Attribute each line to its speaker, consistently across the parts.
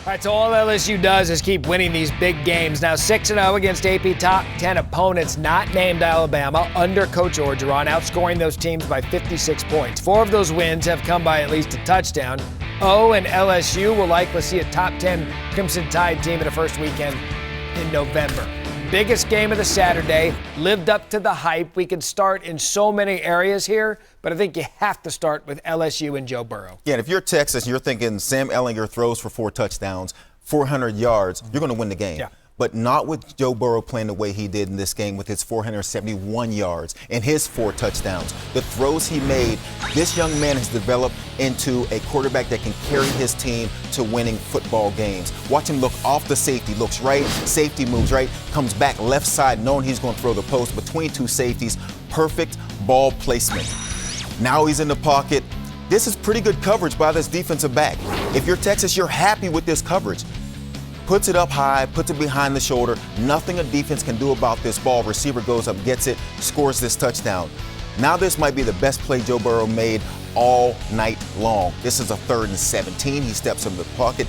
Speaker 1: All right, so all LSU does is keep winning these big games. Now 6-0 against AP top 10 opponents not named Alabama under Coach Orgeron, outscoring those teams by 56 points. 4 of those wins have come by at least a touchdown. And LSU will likely see a top 10 Crimson Tide team in the first weekend in November. Biggest game of the Saturday, lived up to the hype. We could start in so many areas here, but I think you have to start with LSU and Joe Burrow.
Speaker 2: Yeah, and if you're Texas and you're thinking Sam Ehlinger throws for 4 touchdowns, 400 yards, you're going to win the game.
Speaker 1: Yeah.
Speaker 2: But not with Joe Burrow playing the way he did in this game with his 471 yards and his 4 touchdowns. The throws he made, this young man has developed into a quarterback that can carry his team to winning football games. Watch him look off the safety, looks right, safety moves right, comes back left side knowing he's going to throw the post between 2 safeties. Perfect ball placement. Now he's in the pocket. This is pretty good coverage by this defensive back. If you're Texas, you're happy with this coverage. Puts it up high, puts it behind the shoulder. Nothing a defense can do about this ball. Receiver goes up, gets it, scores this touchdown. Now this might be the best play Joe Burrow made all night long. This is a 3rd and 17. He steps in the pocket.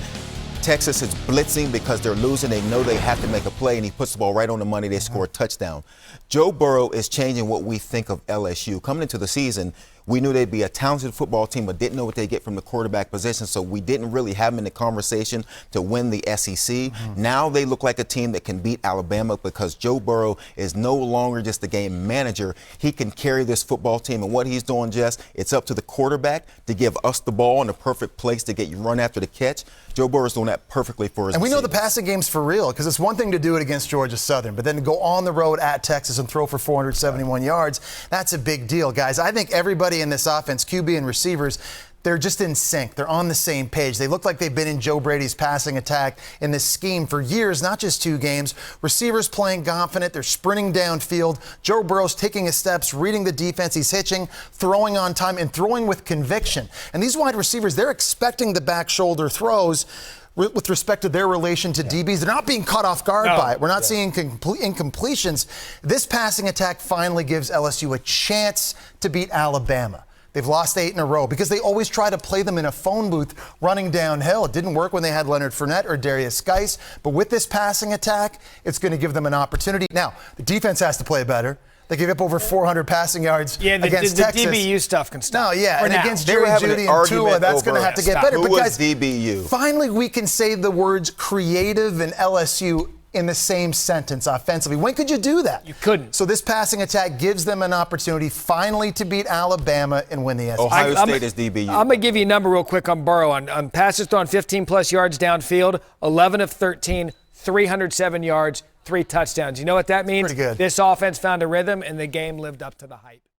Speaker 2: Texas is blitzing because they're losing. They know they have to make a play, and he puts the ball right on the money. They score a touchdown. Joe Burrow is changing what we think of LSU. Coming into the season, we knew they'd be a talented football team, but didn't know what they get from the quarterback position, so we didn't really have them in the conversation to win the SEC. Now they look like a team that can beat Alabama because Joe Burrow is no longer just the game manager. He can carry this football team, and what he's doing, Jess, it's up to the quarterback to give us the ball in the perfect place to get you run after the catch. Joe Burrow's doing that perfectly for us.
Speaker 3: And we know the passing game's for real because it's one thing to do it against Georgia Southern, but then to go on the road at Texas and throw for 471 yards, that's a big deal, guys. I think everybody in this offense, QB and receivers, they're just in sync. They're on the same page. They look like they've been in Joe Brady's passing attack in this scheme for years, not just 2 games. Receivers playing confident. They're sprinting downfield. Joe Burrow's taking his steps, reading the defense. He's hitching, throwing on time, and throwing with conviction. And these wide receivers, they're expecting the back shoulder throws with respect to their relation to DBs. They're not being caught off guard by it. We're not seeing incompletions. This passing attack finally gives LSU a chance to beat Alabama. They've lost 8 in a row because they always try to play them in a phone booth running downhill. It didn't work when they had Leonard Fournette or Darius Geis. But with this passing attack, it's going to give them an opportunity. Now, the defense has to play better. They gave up over 400 passing yards against Texas.
Speaker 1: The DBU stuff can stop.
Speaker 3: No, yeah,
Speaker 1: and
Speaker 3: against Jerry Jeudy and Tua, that's going to have to get better.
Speaker 2: Who
Speaker 3: but guys,
Speaker 2: was DBU?
Speaker 3: Finally, we can say the words creative and LSU in the same sentence offensively. When could you do that?
Speaker 1: You couldn't.
Speaker 3: So this passing attack gives them an opportunity finally to beat Alabama and win the SEC.
Speaker 2: Ohio State is DBU.
Speaker 1: I'm going to give you a number real quick on Burrow. On passes thrown 15-plus yards downfield, 11 of 13, 307 yards, 3 touchdowns. You know what that means?
Speaker 3: Pretty good.
Speaker 1: This offense found a rhythm, and the game lived up to the hype.